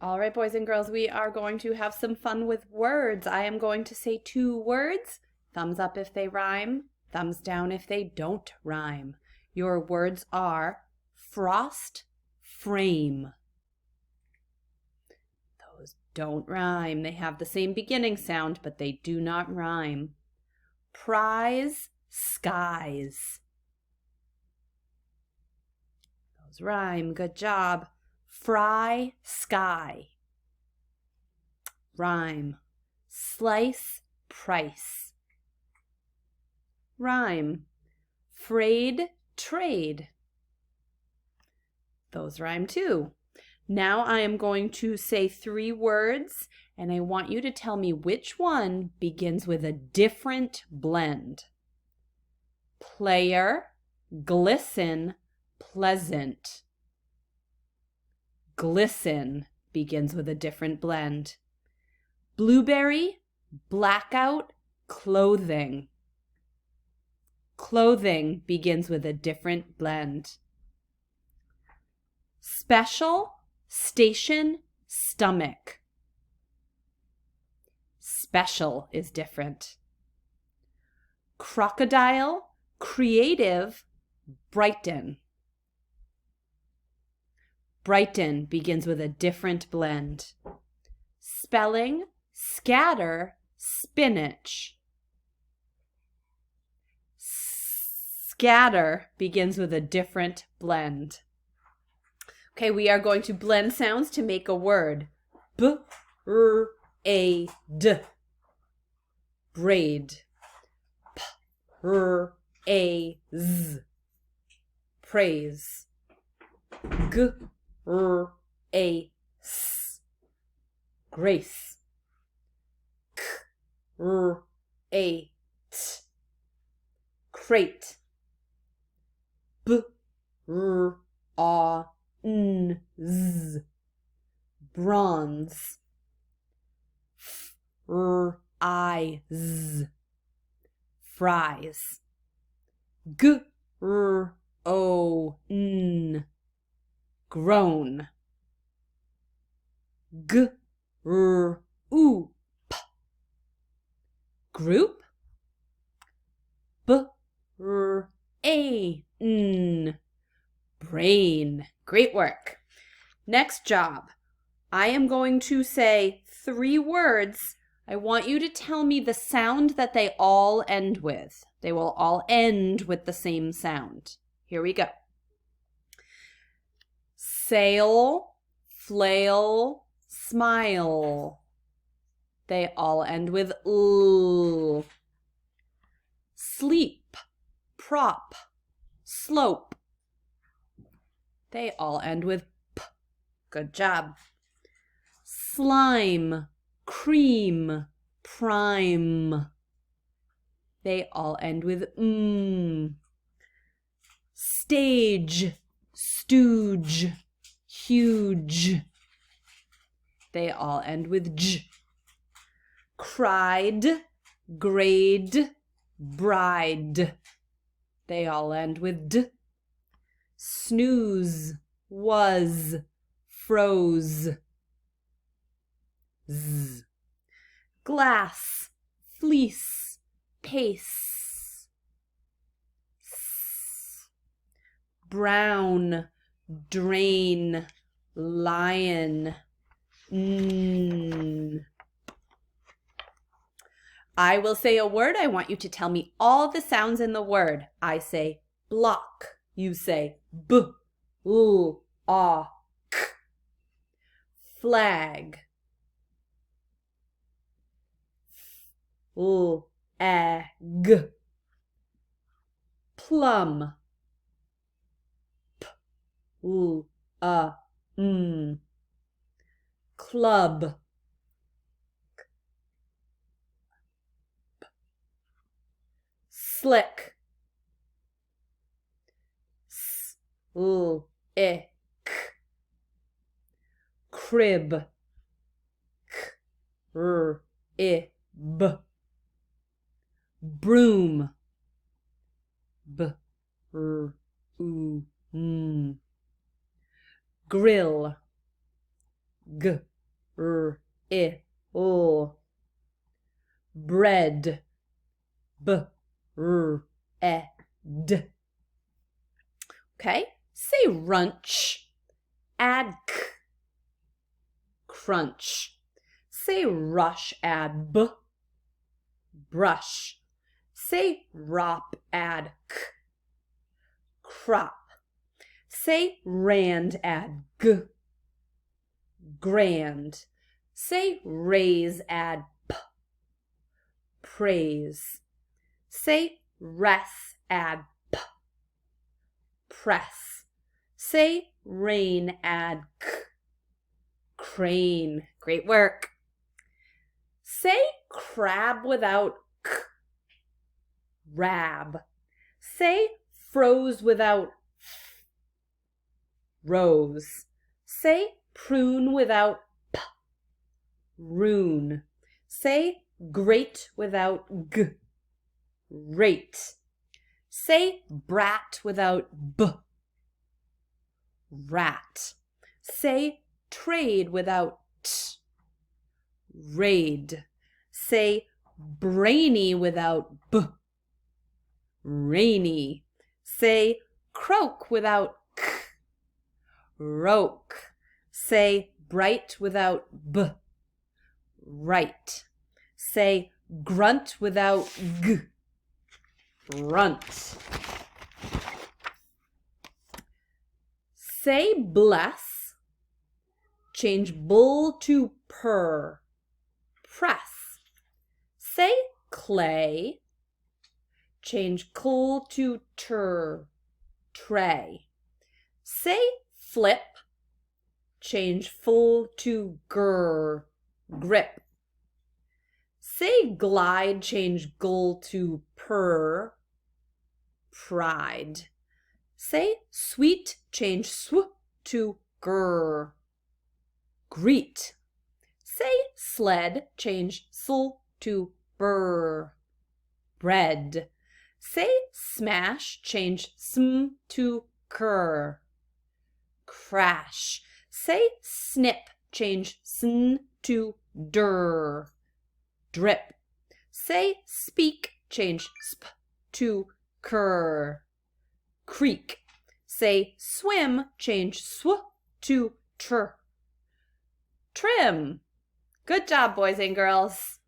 All right, boys and girls, we are going to have some fun with words. I am going to say 2 words. Thumbs up if they rhyme, thumbs down if they don't rhyme. Your words are frost, frame. Those don't rhyme. They have the same beginning sound, but they do not rhyme. Prize, skies. Those rhyme. Good job. Fry, sky. Rhyme. Slice, price. Rhyme. Frayed, trade. Those rhyme too. Now I am going to say 3 words, and I want you to tell me which one begins with a different blend. Player, glisten, pleasant. Glisten begins with a different blend. Blueberry, blackout, clothing. Clothing begins with a different blend. Special, station, stomach. Special is different. Crocodile, creative, brighten. Brighten begins with a different blend. Spelling, scatter, spinach. Scatter begins with a different blend. Okay, we are going to blend sounds to make a word. B-r-a-d. Braid. P-r-a-z. Praise. G-r-a-s. Grace. K-r-a-t. Crate. B-r-a-n-z. Bronze. F-r-i-z. Fries. G-r-o-n. Grown. G-r-o-o-p. Group. B-r-a-n. Brain. Great work. Next job. I am going to say 3 words. I want you to tell me the sound that they all end with. They will all end with the same sound. Here we go. Sail, flail, smile. They all end with l. Sleep, prop, slope. They all end with p. Good job. Slime, cream, prime. They all end with m. Stage, stooge, huge. They all end with j. Cried, grade, bride. They all end with d. Snooze, was, froze. Z. Glass, fleece, pace. S. Brown, drain, lion. N. I will say a word. I want you to tell me all the sounds in the word. I say block. You say b, l, a, k. Flag. L, a, g. Plum. P, l, a, m. Club. Slick. S, l, I, k. Crib. K, r, I, b. Broom. B, r, u, m. Grill. G, I, O. Bread, B, R, E, D. Okay, say runch, add k. Crunch. Say rush, add b. Brush. Say rop, add k. Crop. Say rand, add g. Grand. Say raise, add p. Praise. Say rest, add p. Press. Say rain, add k. Crane. Great work. Say crab without k. Rab. Say froze without f. Rose. Say prune without p. Rune. Say great without g. Rate. Say brat without b. Rat. Say trade without t. Raid. Say brainy without b. Rainy. Say croak without k. Roke. Say bright without b. Right. Say grunt without g. Grunt. Say bless. Change bull to purr. Press. Say clay. Change coal to tur. Tray. Say flip. Change full to grr. Grip. Say glide. Change gull to purr. Pride. Say sweet. Change sw to grr. Greet. Say sled, change sl to burr. Bread. Say smash, change sm to cur. Crash. Say snip, change sn to dur. Drip. Say speak, change sp to cur. Creek. Say swim, change sw to tr. Trim. Good job, boys and girls.